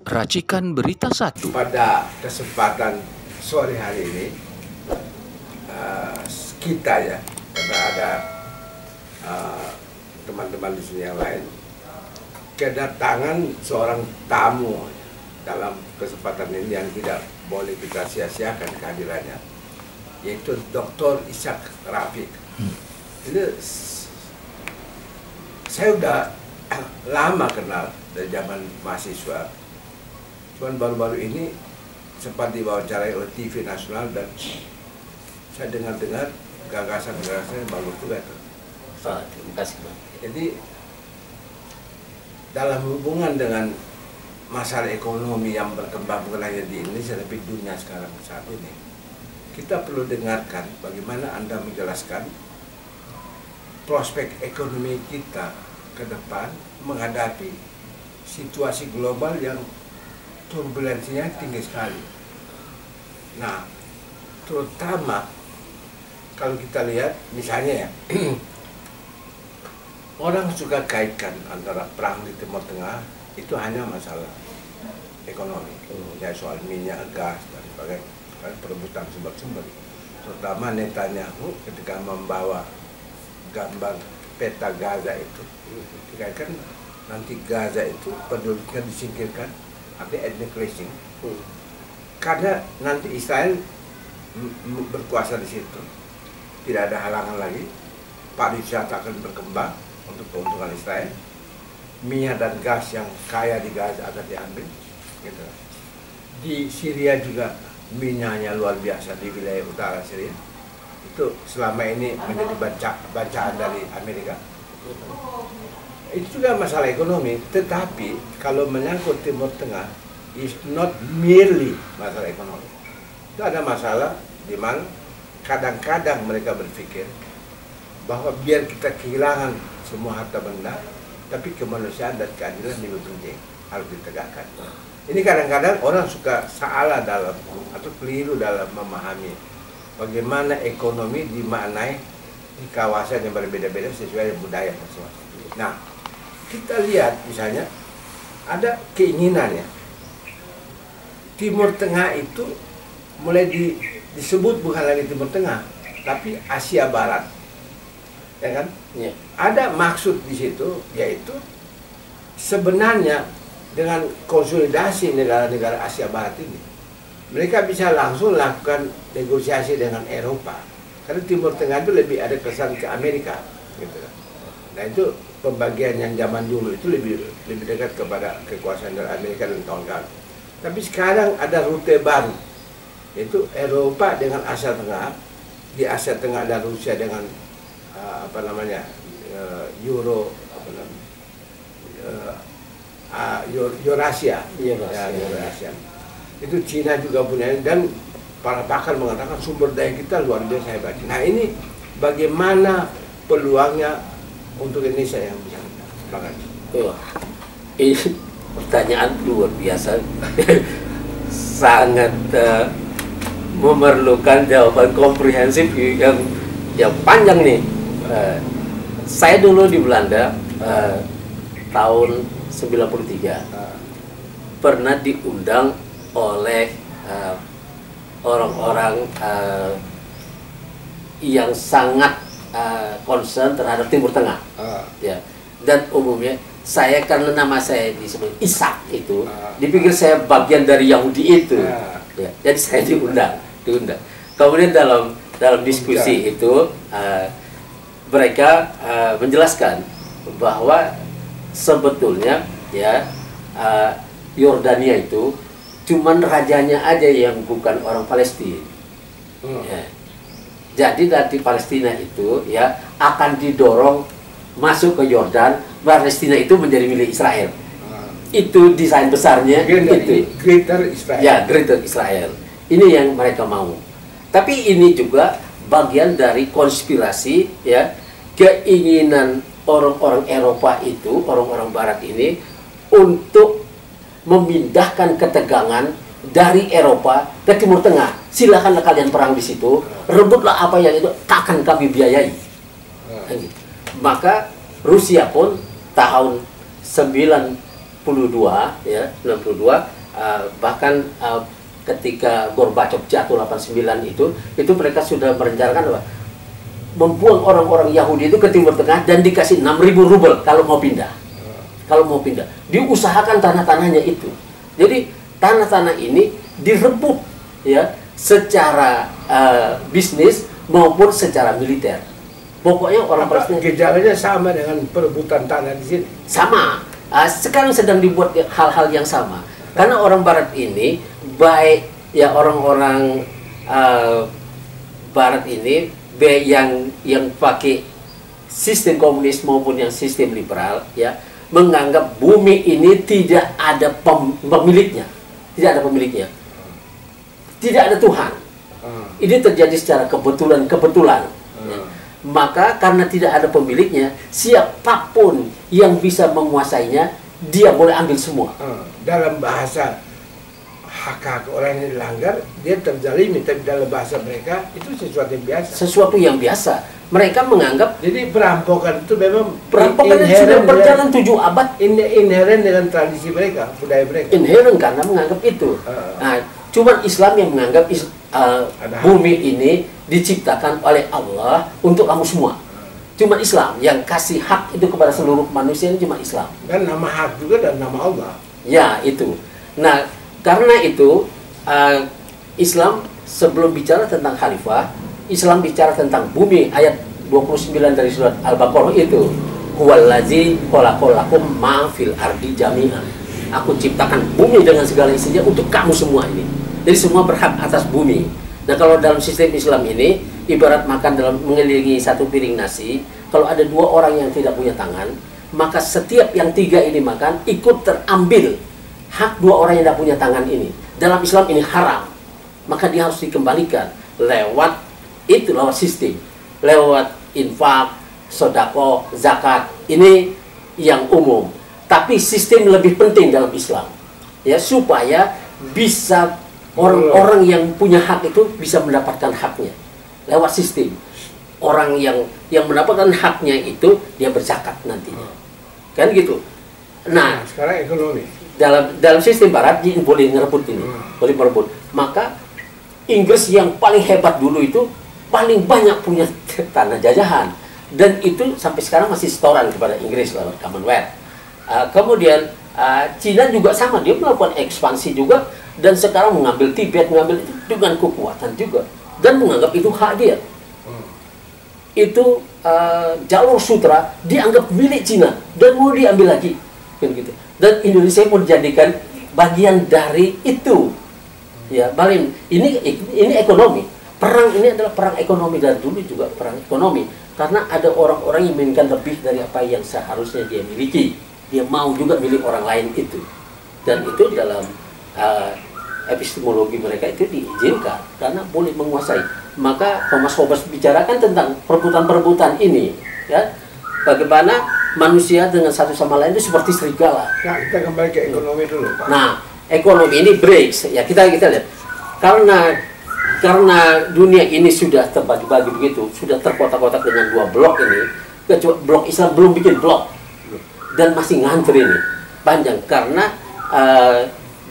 Racikan Berita 1. Pada kesempatan sore hari ini, kita ya, karena ada teman-teman di sini yang lain, kedatangan seorang tamu dalam kesempatan ini yang tidak boleh kita sia-siakan kehadirannya, yaitu Dr. Ishak Rafiq. Ini saya udah lama kenal dari zaman mahasiswa. Cuman baru-baru ini sempat diwawancarai oleh TV nasional dan saya dengar-dengar gagasan-gagasannya bagus juga tuh. Terima kasih, Bang. Jadi dalam hubungan dengan masalah ekonomi yang berkembang bukan hanya di Indonesia tapi dunia sekarang saat ini, kita perlu dengarkan bagaimana Anda menjelaskan prospek ekonomi kita ke depan menghadapi situasi global yang turbulensinya tinggi sekali. Nah, terutama kalau kita lihat misalnya ya, orang suka kaitkan antara perang di Timur Tengah itu hanya masalah ekonomi, ya soal minyak, gas dan sebagainya, perebutan sumber-sumber. Terutama Netanyahu ketika membawa gambar peta Gaza itu, dikaitkan nanti Gaza itu penduduknya disingkirkan, artinya ethnic cleansing, karena nanti Israel berkuasa di situ, tidak ada halangan lagi, pariwisata akan berkembang untuk keuntungan Israel, minyak dan gas yang kaya di Gaza akan diambil, gitu. Di Syria juga minyaknya luar biasa di wilayah utara Syria, itu selama ini menjadi bacaan dari Amerika. Itu juga masalah ekonomi, tetapi kalau menyangkut Timur Tengah, is not merely masalah ekonomi. Itu ada masalah di mana kadang-kadang mereka berpikir bahwa biar kita kehilangan semua harta benda, tapi kemanusiaan dan keadilan lebih penting, harus ditegakkan. Ini kadang-kadang orang suka salah dalam atau keliru dalam memahami bagaimana ekonomi dimaknai di kawasan yang berbeda-beda sesuai dengan budaya masing-masing. Nah, kita lihat misalnya ada keinginannya Timur Tengah itu mulai disebut bukan lagi Timur Tengah tapi Asia Barat, ya kan? Ya. Ada maksud di situ, yaitu sebenarnya dengan konsolidasi negara-negara Asia Barat ini mereka bisa langsung lakukan negosiasi dengan Eropa, karena Timur Tengah itu lebih ada kesan ke Amerika, gitu. Nah itu pembagian yang zaman dulu itu lebih dekat kepada kekuasaan dari Amerika dan kawan-kawan. Tapi sekarang ada rute baru, yaitu Eropa dengan Asia Tengah. Di Asia Tengah ada Rusia dengan Eurasia. Itu Cina juga punya, dan para pakar mengatakan sumber daya kita luar biasa hebat. Nah ini bagaimana peluangnya untuk Indonesia yang bisa dilakukan? Ini pertanyaan luar biasa, sangat memerlukan jawaban komprehensif yang panjang nih. Saya dulu di Belanda tahun 93 pernah diundang oleh orang-orang yang sangat concern terhadap Timur Tengah, ya. Dan umumnya saya, karena nama saya disebut Ishak itu, dipikir saya bagian dari Yahudi itu, ya. Jadi saya diundang. Kemudian dalam diskusi itu mereka menjelaskan bahwa sebetulnya ya Yordania itu cuman rajanya aja yang bukan orang Palestina. Ya. Jadi dari Palestina itu ya akan didorong masuk ke Yordan, Palestina itu menjadi milik Israel. Itu desain besarnya itu. Greater Israel. Ya, Greater Israel. Ini yang mereka mau. Tapi ini juga bagian dari konspirasi ya, keinginan orang-orang Eropa itu, orang-orang Barat ini untuk memindahkan ketegangan dari Eropa ke Timur Tengah. Silakanlah kalian perang di situ, rebutlah apa yang itu, akan kami biayai. Maka Rusia pun tahun ya 92 bahkan ketika Gorbachev jatuh 89 itu mereka sudah merencanakan apa? Membuang orang-orang Yahudi itu ke Timur Tengah dan dikasih 6.000 rubel kalau mau pindah. Kalau mau pindah, diusahakan tanah-tanahnya itu. Jadi tanah-tanah ini direbut ya secara bisnis maupun secara militer. Pokoknya orang Palestina gejalanya sama dengan perebutan tanah di sini. Sama. Sekarang sedang dibuat hal-hal yang sama. Karena orang Barat ini baik ya orang-orang Barat ini yang pakai sistem komunis maupun yang sistem liberal ya menganggap bumi ini tidak ada pemiliknya, tidak ada pemiliknya, tidak ada Tuhan. Ini terjadi secara kebetulan. Ya. Maka karena tidak ada pemiliknya, siapapun yang bisa menguasainya, dia boleh ambil semua. Dalam bahasa hak orang yang dilanggar, dia terzalimi, tapi dalam bahasa mereka itu sesuatu yang biasa. Sesuatu yang biasa. Mereka menganggap jadi perampokan itu memang perampokan itu sudah berjalan 7 abad. Inheren dengan tradisi mereka, budaya mereka. Inheren karena menganggap itu. Nah, cuman Islam yang menganggap bumi ini diciptakan oleh Allah untuk kamu semua. Cuma Islam yang kasih hak itu kepada seluruh manusia, cuma Islam. Dan nama hak juga dan nama Allah. Ya, itu. Nah, karena itu Islam sebelum bicara tentang khalifah, Islam bicara tentang bumi. Ayat 29 dari surat Al-Baqarah itu, huwallazi khalaqalakum ma fil ardi jami'an. Aku ciptakan bumi dengan segala isinya untuk kamu semua ini. Jadi semua berhak atas bumi. Nah, kalau dalam sistem Islam ini ibarat makan dalam mengelilingi satu piring nasi. Kalau ada 2 orang yang tidak punya tangan, maka setiap yang 3 ini makan ikut terambil hak 2 orang yang tidak punya tangan ini. Dalam Islam ini haram, maka dia harus dikembalikan lewat sistem, lewat infak, sodako, zakat. Ini yang umum. Tapi sistem lebih penting dalam Islam, ya, supaya bisa orang-orang yang punya hak itu bisa mendapatkan haknya lewat sistem. Orang yang mendapatkan haknya itu dia berzakat nantinya, kan gitu. Nah, sekarang ekonomi dalam sistem Barat dia boleh ngerebut ini, boleh merebut. Maka Inggris yang paling hebat dulu itu paling banyak punya tanah jajahan, dan itu sampai sekarang masih setoran kepada Inggris lewat Commonwealth. Kemudian Cina juga sama, dia melakukan ekspansi juga, dan sekarang mengambil Tibet, mengambil itu dengan kekuatan juga, dan menganggap itu hak dia. Itu jalur sutra dianggap milik Cina dan mau diambil lagi, kan gitu. Dan Indonesia mau dijadikan bagian dari itu. Ya, Balin, ini ekonomi. Perang ini adalah perang ekonomi, dan dulu juga perang ekonomi, karena ada orang-orang yang menginginkan lebih dari apa yang seharusnya dia miliki. Dia mau juga milik orang lain itu, dan itu dalam epistemologi mereka itu diizinkan karena boleh menguasai. Maka Thomas Hobbes bicarakan tentang perebutan-perebutan ini, ya, bagaimana manusia dengan satu sama lain itu seperti serigala. Nah, kita kembali ke ekonomi dulu, Pak. Nah, ekonomi ini breaks, ya, kita lihat karena dunia ini sudah terbagi-bagi begitu, sudah terkotak-kotak dengan 2 blok ini. Kecuali blok Islam belum bikin blok dan masih ngantri nih, panjang, karena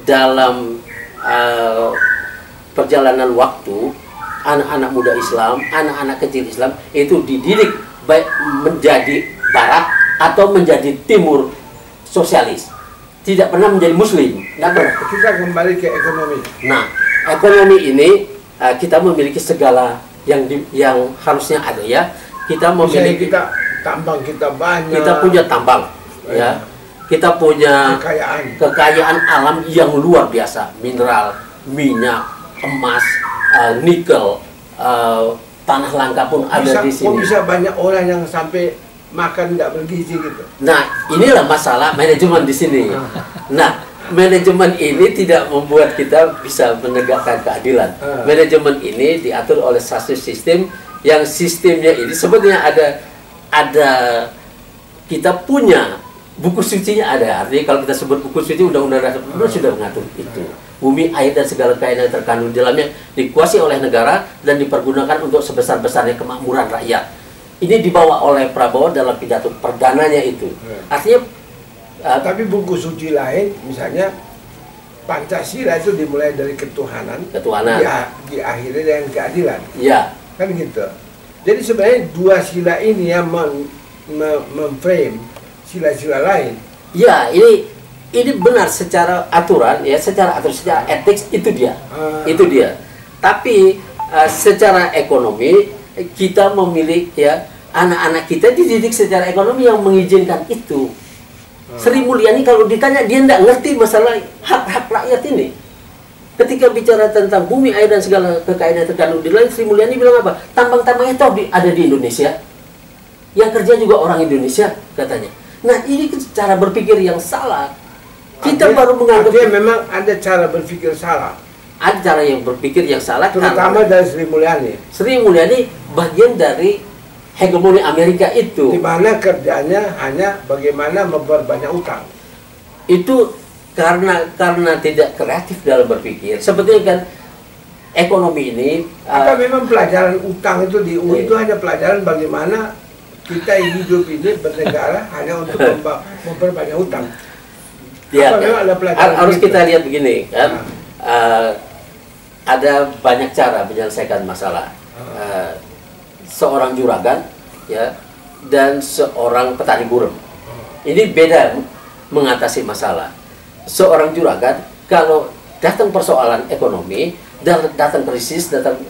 dalam perjalanan waktu anak-anak muda Islam, anak-anak kecil Islam itu dididik baik menjadi Barat atau menjadi Timur sosialis, tidak pernah menjadi Muslim. Kita kembali ke ekonomi. Nah, ekonomi ini kita memiliki segala yang harusnya ada, ya. Kita memiliki tambang, kita banyak. Kita punya tambang, ya. Kita punya kekayaan alam yang luar biasa, mineral, minyak, emas, nikel, tanah langka pun ada di sini. Kok bisa banyak orang yang sampai makan tidak bergizi gitu? Nah, inilah masalah manajemen di sini. Nah, manajemen ini tidak membuat kita bisa menegakkan keadilan. Manajemen ini diatur oleh satu sistem, yang sistemnya ini sebetulnya ada kita punya buku sucinya ada. Artinya kalau kita sebut buku suci, Undang-Undang Dasar sudah mengatur itu. Bumi, air, dan segala kekayaan yang terkandung di dalamnya dikuasai oleh negara dan dipergunakan untuk sebesar-besarnya kemakmuran rakyat. Ini dibawa oleh Prabowo dalam pidato perdananya itu. Artinya Tapi buku suci lain, misalnya Pancasila itu dimulai dari ketuhanan, diakhiri dengan keadilan. Iya. Kan gitu. Jadi sebenarnya dua sila ini yang memframe sila-sila lain. Ya, ini benar secara aturan ya, secara etik itu dia. Itu dia. Tapi secara ekonomi kita memilih ya, anak-anak kita dididik secara ekonomi yang mengizinkan itu. Sri Mulyani kalau ditanya dia tidak ngerti masalah hak-hak rakyat ini. Ketika bicara tentang bumi, air dan segala kekayaan yang terkandung di lain, Sri Mulyani bilang apa? Tambang-tambangnya toh ada di Indonesia. Yang kerja juga orang Indonesia katanya. Nah, ini cara berpikir yang salah. Kita baru menganggap memang ada cara berpikir salah. Ada cara yang berpikir yang salah, terutama dari Sri Mulyani. Sri Mulyani bagian dari hegemoni Amerika itu, di mana kerjanya hanya bagaimana memperbanyak utang. Itu karena tidak kreatif dalam berpikir. Sebetulnya kan ekonomi ini apa memang pelajaran utang itu di UI itu hanya pelajaran bagaimana kita hidup ini bernegara hanya untuk memperbanyak utang. Ya, apa memang ada pelajaran harus kita lihat begini kan. Ada banyak cara menyelesaikan masalah. Seorang juragan ya dan seorang petani gurem. Ini beda mengatasi masalah. Seorang juragan kalau datang persoalan ekonomi, datang krisis, datang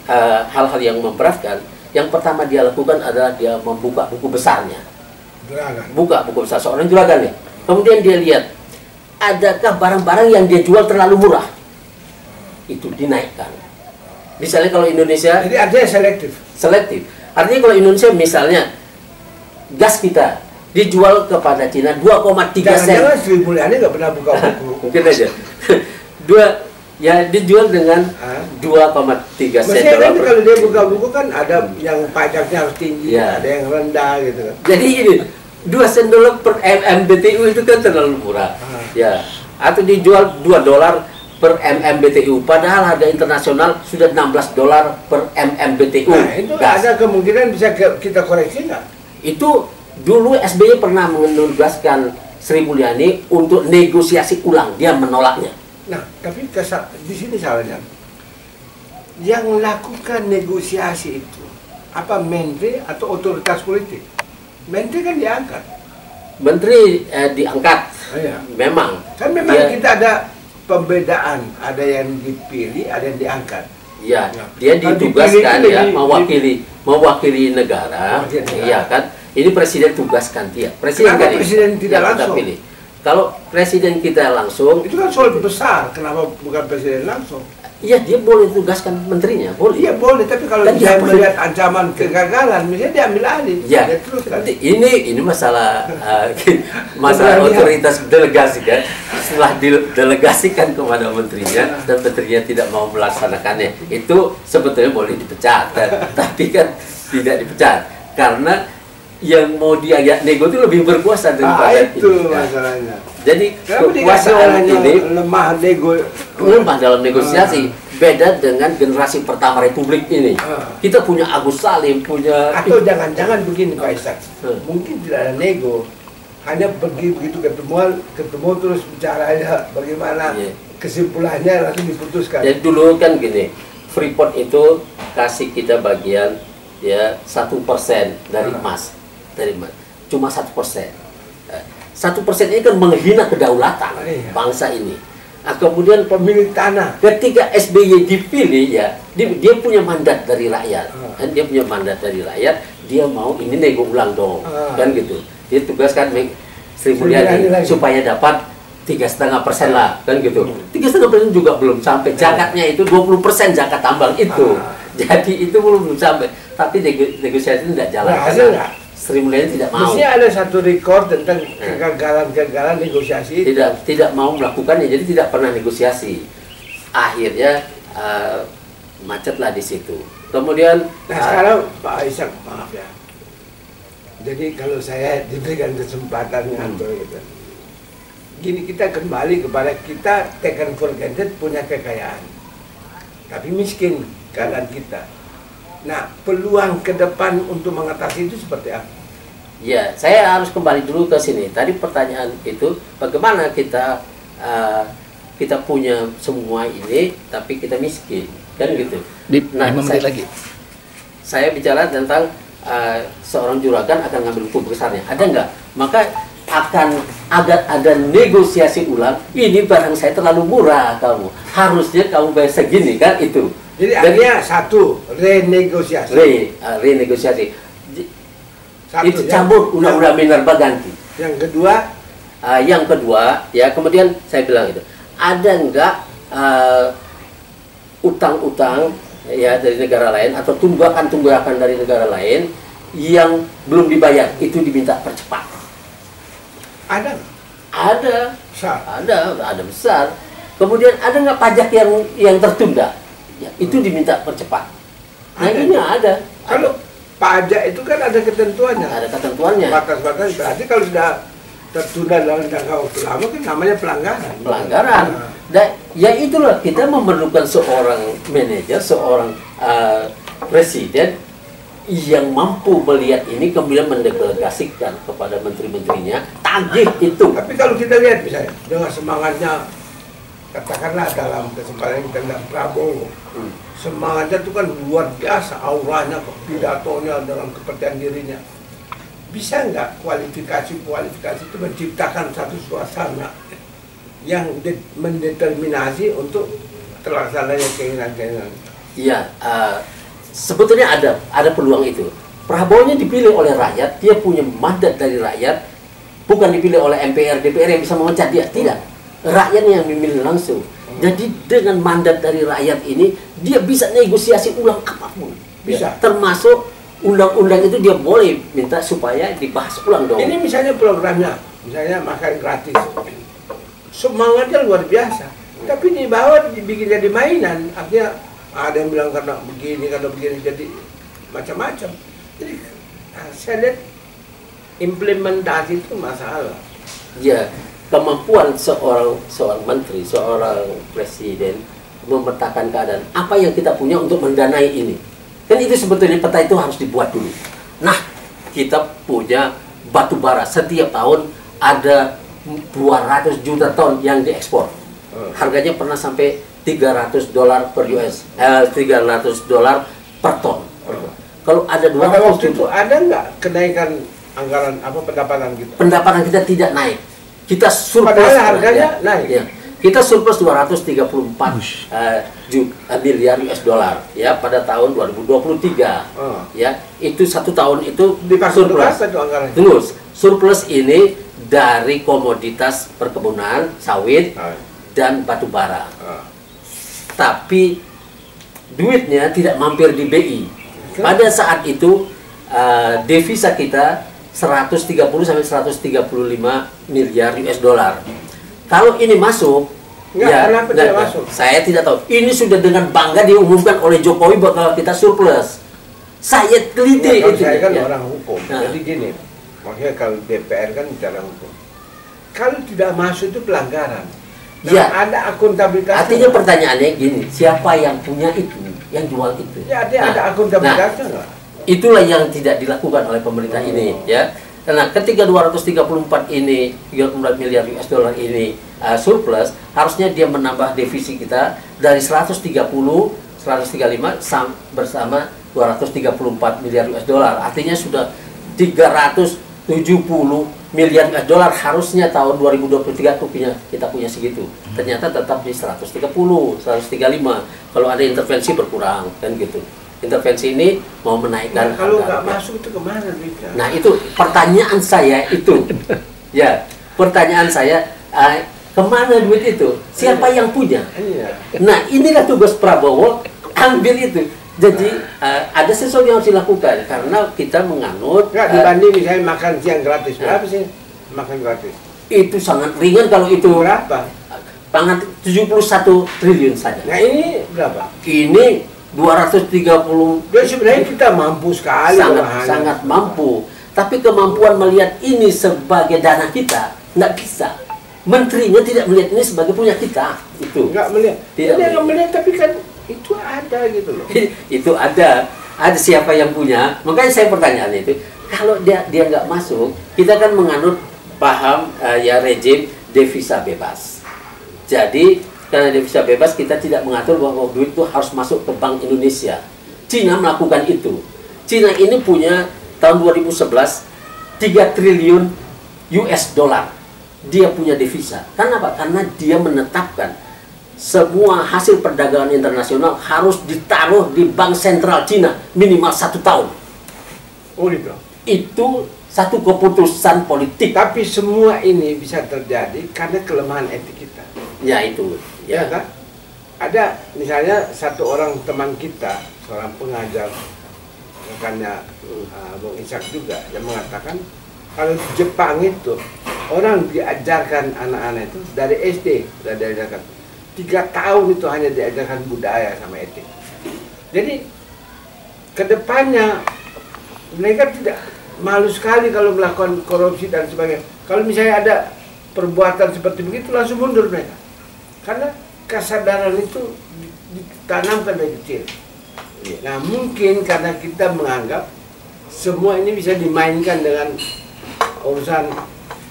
hal-hal yang memberatkan, yang pertama dia lakukan adalah dia membuka buku besarnya. Buka buku besar seorang juragan nih. Kemudian dia lihat adakah barang-barang yang dia jual terlalu murah. Itu dinaikkan. Misalnya kalau Indonesia, jadi artinya selektif. Artinya kalau Indonesia misalnya gas kita dijual kepada Cina 2,3 sen. Jangan-jangan Sri Mulyani nggak pernah buka buku. Mungkin aja. Dijual dengan 2,3 sen. Maksudnya kan kalau dia buka buku kan ada yang pajaknya harus tinggi, ada yang rendah gitu kan. Jadi ini 2 sen dolar per MMBTU itu kan terlalu murah. Ya. Atau dijual 2 dolar per MMBTU, padahal harga internasional sudah 16 dolar per MMBTU. Nah, itu ada kemungkinan bisa kita koreksi nggak? Itu dulu SBY pernah menugaskan Sri Mulyani untuk negosiasi ulang, dia menolaknya. Nah, tapi di sini salahnya. Yang melakukan negosiasi itu apa menteri atau otoritas politik? Menteri kan diangkat. Menteri diangkat, memang. Kan memang kita ada pembedaan, ada yang dipilih, ada yang diangkat. Ya, dia ditugaskan ya mewakili negara. Iya kan? Ini presiden tugaskan dia. Kenapa presiden tidak langsung? Pilih. Kalau presiden kita langsung, itu kan soal besar. Kenapa bukan presiden langsung? Iya, dia boleh tugaskan menterinya, boleh. Iya boleh, tapi kalau dia melihat ancaman kegagalan, misalnya dia ambil alih. Ya, ini masalah masalah otoritas delegasi kan. Setelah didelegasikan kepada menterinya dan menterinya tidak mau melaksanakannya, itu sebetulnya boleh dipecat, tapi kan tidak dipecat karena yang mau diajak nego itu lebih berkuasa daripada itu masalahnya. Jadi kekuasaan ini lemah dalam negosiasi. Beda dengan generasi pertama Republik ini. Kita punya Agus Salim, punya atau jangan-jangan begini Pak Ishak. Mungkin tidak ada nego, hanya pergi begitu ketemu terus bicara aja bagaimana kesimpulannya langsung diputuskan. Jadi dulu kan gini, Freeport itu kasih kita bagian ya 1% dari emas. Cuma 1%. 1% ini kan menghina kedaulatan bangsa ini. Nah, kemudian pemilik tanah, ketika SBY dipilih ya, dia punya mandat dari rakyat. Kan dia punya mandat dari rakyat, dia mau ini nego ulang dong. Kan gitu. Dia tugaskan Sri Mulyani supaya dapat 3,5% lah, kan gitu. 3,5% juga belum sampai. Zakatnya itu 20% zakat tambang itu. Jadi itu belum sampai. Tapi negosiasi tidak jalan. Sri Mulyani tidak mau. Mestinya ada satu rekor tentang kegagalan negosiasi. Tidak mau melakukannya, jadi tidak pernah negosiasi. Akhirnya macetlah di situ. Kemudian sekarang Pak Ishak, maaf ya. Jadi kalau saya diberikan kesempatan ngantor gitu. Gini, kita kembali kepada kita taken for granted punya kekayaan. Tapi miskin keadaan kita. Nah, peluang ke depan untuk mengatasi itu seperti apa? Ya, saya harus kembali dulu ke sini. Tadi pertanyaan itu, bagaimana kita kita punya semua ini, tapi kita miskin, kan gitu. Nah, 5 menit lagi. Saya bicara tentang seorang juragan akan ngambil hukum besarnya, ada nggak? Maka akan ada negosiasi ulang. Ini barang saya terlalu murah, kamu harusnya kamu bayar segini, kan itu. Jadi artinya satu, renegosiasi. Renegosiasi. Satu, Itu campur undang-undang minerba ganti. Yang kedua, ya kemudian saya bilang itu, ada nggak utang-utang ya dari negara lain atau tunggakan dari negara lain yang belum dibayar, itu diminta percepat. ada besar. Ada besar. Kemudian ada nggak pajak yang tertunda? Ya, itu diminta percepat. Nah, ini ada. Kalau pajak itu kan ada ketentuannya. Ada ketentuannya. Batas-batas. Berarti kalau sudah tertunda dalam jangka waktu lama kan namanya pelanggaran. Pelanggaran. Dan ya itulah, kita memerlukan seorang manajer, seorang presiden yang mampu melihat ini, kemudian mendelegasikan kepada menteri-menterinya tagih itu. Tapi kalau kita lihat misalnya dengan semangatnya, katakanlah dalam kesempatan kita lihat Prabowo, semangatnya itu kan luar biasa, auranya, pidatonya, dalam kepercayaan dirinya. Bisa nggak kualifikasi itu menciptakan satu suasana yang mendeterminasi untuk terlaksananya keinginan-keinginan? Iya, sebetulnya ada peluang itu. Prabowo-nya dipilih oleh rakyat, dia punya mandat dari rakyat, bukan dipilih oleh MPR, DPR yang bisa memecat dia, tidak. Rakyat yang memilih langsung. Jadi dengan mandat dari rakyat ini, dia bisa negosiasi ulang apapun. Bisa. Termasuk undang-undang itu dia boleh minta supaya dibahas ulang dong. Ini misalnya programnya, misalnya makan gratis. Semangatnya luar biasa. Tapi di bawah dibikin jadi mainan. Artinya ada yang bilang karena begini, jadi macam-macam. Jadi saya lihat implementasi itu masalah. Ya, kemampuan seorang menteri, seorang presiden memetakan keadaan apa yang kita punya untuk mendanai ini. Kan itu sebetulnya peta itu harus dibuat dulu. Nah, kita punya batu bara, setiap tahun ada 200 juta ton yang diekspor. Harganya pernah sampai $300 per US, $300 per ton. Kalau ada 200 itu ada nggak kenaikan anggaran pendapatan kita? Pendapatan kita tidak naik. Kita surplus. Padahal harganya naik. Ya. Kita surplus 234 miliar US dollar ya pada tahun 2023. Ya, itu satu tahun itu surplus. Terus surplus ini dari komoditas perkebunan, sawit dan batu bara. Tapi duitnya tidak mampir di BI. Pada saat itu devisa kita 130 sampai 135 miliar US dollar. Kalau ini masuk, kenapa tidak masuk? Saya tidak tahu. Ini sudah dengan bangga diumumkan oleh Jokowi bahwa kita surplus. Saya teliti itu. Saya kan orang hukum. Jadi gini, makanya kalau DPR kan bicara hukum. Kalau tidak masuk itu pelanggaran. Nah, ya, ada akuntabilitas. Artinya pertanyaannya gini, siapa yang punya itu, yang jual itu? Ya, ada akuntabilitasnya nggak? Itulah yang tidak dilakukan oleh pemerintah ini, ya. Karena ketika 234 ini 34 miliar US dollar ini surplus, harusnya dia menambah defisit kita dari 135 bersama 234 miliar US dollar. Artinya sudah 370 miliar US dollar, harusnya tahun 2023 kita punya segitu. Ternyata tetap di 130, 135. Kalau ada intervensi berkurang, kan gitu. Intervensi ini mau menaikkan. Nah, kalau nggak masuk itu kemana duitnya? Nah, itu pertanyaan saya itu. Ya, pertanyaan saya, kemana duit itu? Siapa yang punya? Nah, inilah tugas Prabowo, ambil itu. Jadi ada sesuatu yang harus dilakukan karena kita menganut. Nggak dibanding misalnya makan siang gratis, berapa sih makan gratis? Itu sangat ringan kalau itu. Berapa? Pangan 71 triliun saja. Nah, ini berapa? Ini 230. Ya sebenarnya kita mampu sekali, sangat mampu. Tapi kemampuan melihat ini sebagai dana kita nggak bisa. Menterinya tidak melihat ini sebagai punya kita. Itu nggak melihat. Tidak melihat, tapi kan itu ada gitu loh. Itu ada siapa yang punya. Makanya saya pertanyaannya itu, kalau dia nggak masuk, kita kan menganut paham ya rejim devisa bebas. Jadi karena devisa bebas, kita tidak mengatur bahwa duit itu harus masuk ke Bank Indonesia. Cina melakukan itu. Cina ini punya tahun 2011 3 triliun US dollar. Dia punya devisa. Karena apa? Karena dia menetapkan semua hasil perdagangan internasional harus ditaruh di Bank Sentral Cina minimal 1 tahun. Oh gitu. Itu satu keputusan politik. Tapi semua ini bisa terjadi karena kelemahan etik kita. Ya itu. Ya kan? Ada misalnya satu orang teman kita, seorang pengajar, bukannya Bung Ishak juga, yang mengatakan kalau di Jepang itu orang diajarkan anak-anak itu dari SD sudah diajarkan 3 tahun itu hanya diajarkan budaya sama etik. Jadi kedepannya mereka tidak malu sekali kalau melakukan korupsi dan sebagainya. Kalau misalnya ada perbuatan seperti begitu langsung mundur mereka. Karena kesadaran itu ditanamkan dari kecil. Nah mungkin karena kita menganggap semua ini bisa dimainkan dengan urusan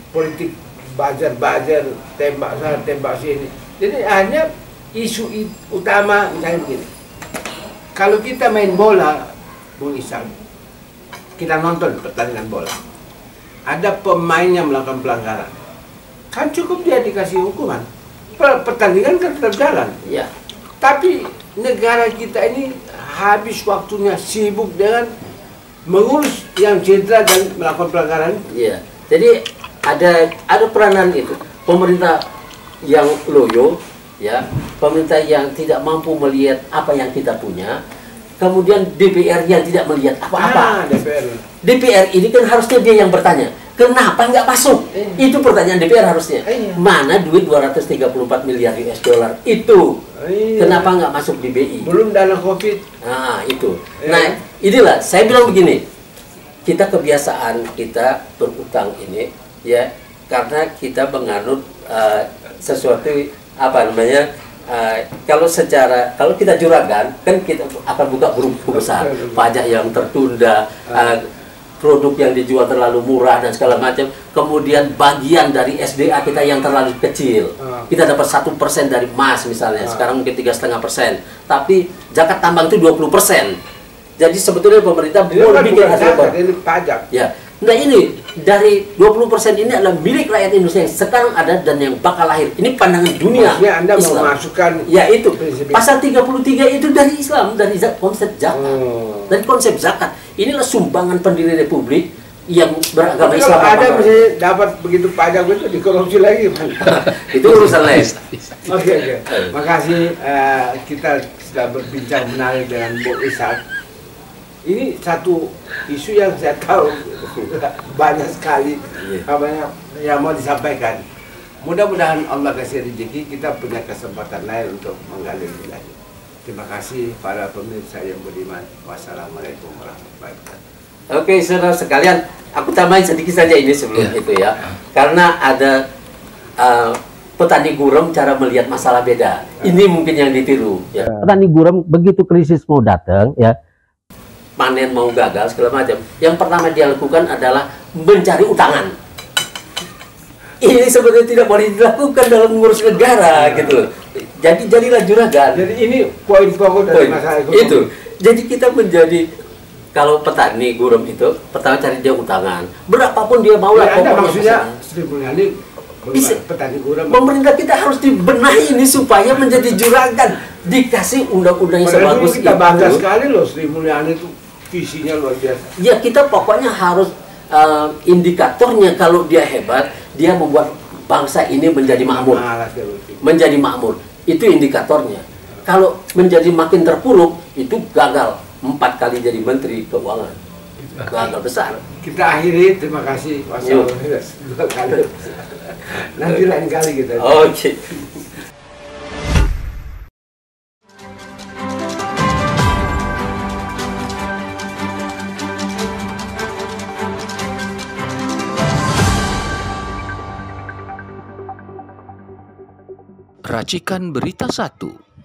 politik bajar-bajar, tembak sana, tembak sini. Jadi hanya isu utama misalnya begini. Kalau kita main bola, Bung Ishak, kita nonton pertandingan bola. Ada pemain yang melakukan pelanggaran. Kan cukup dia dikasih hukuman. Pertandingan kan tetap jalan. Ya. Tapi negara kita ini habis waktunya sibuk dengan mengurus yang cedera dan melakukan pelanggaran. Iya. Jadi ada peranan itu. Pemerintah yang loyo, ya, pemerintah yang tidak mampu melihat apa yang kita punya, kemudian DPR yang tidak melihat apa-apa. DPR ini kan harusnya dia yang bertanya, kenapa nggak masuk? Itu pertanyaan DPR harusnya. Mana duit 234 miliar US dollar itu? Kenapa nggak masuk di BI? Belum dana COVID. Nah itu. Nah inilah saya bilang begini, kita kebiasaan kita berutang ini, ya, karena kita menganut sesuatu apa namanya. Kalau kita juragan kan kita akan buka buku besar, pajak yang tertunda, produk yang dijual terlalu murah dan segala macam, kemudian bagian dari SDA kita yang terlalu kecil, kita dapat 1% dari emas misalnya, sekarang mungkin 3,5%, tapi zakat tambang itu 20%. Jadi sebetulnya pemerintah boleh bikin hasil pajak. Ya. Nah ini dari 20% ini adalah milik rakyat Indonesia yang sekarang ada dan yang bakal lahir. Ini pandangan dunia. Maksudnya Anda Islam. memasukkan ya itu pasal 33 itu dari Islam, dari konsep zakat. Dari konsep zakat. Inilah sumbangan pendiri republik yang beragama Islam. Kalau ada misalnya dapat begitu pajak itu dikorupsi lagi, itu urusan lain. Oke. Makasih, kita sudah berbincang menarik dengan Bung Ishak. Ini satu isu yang saya tahu banyak sekali yang mau disampaikan. Mudah-mudahan Allah kasih rezeki, kita punya kesempatan lain untuk menggali lebih lanjut. Terima kasih para pemirsa yang beriman. Wassalamualaikum warahmatullahi wabarakatuh. Oke, saudara sekalian, aku tambahin sedikit saja ini sebelum itu ya. Karena ada petani gurem cara melihat masalah beda. Ini mungkin yang ditiru. Ya. Petani gurem begitu krisis mau datang, ya, panen mau gagal segala macam, yang pertama dia lakukan adalah mencari utangan. Ini sebenarnya tidak boleh dilakukan dalam mengurus negara, gitu. Jadi jadilah juragan. Jadi ini poin pokok dari masalah ekonomi. Itu. Jadi kita menjadi, kalau petani gurem itu pertama cari dia utangan. Berapapun dia mau lah. Maksudnya Sri Mulyani petani gurem. Pemerintah kita harus dibenahi ini supaya menjadi juragan. Dikasih undang-undang yang sebagus kita bangga sekali loh Sri Mulyani itu. Visinya luar biasa. Ya kita pokoknya harus indikatornya kalau dia hebat, dia membuat bangsa ini menjadi makmur. Menjadi makmur. Itu indikatornya. Kalau menjadi makin terpuruk, itu gagal. 4 kali jadi menteri keuangan. Gagal besar. Kita akhiri, terima kasih. Wassalamualaikum. Nanti lain kali kita. Oke. Racikan Berita 1.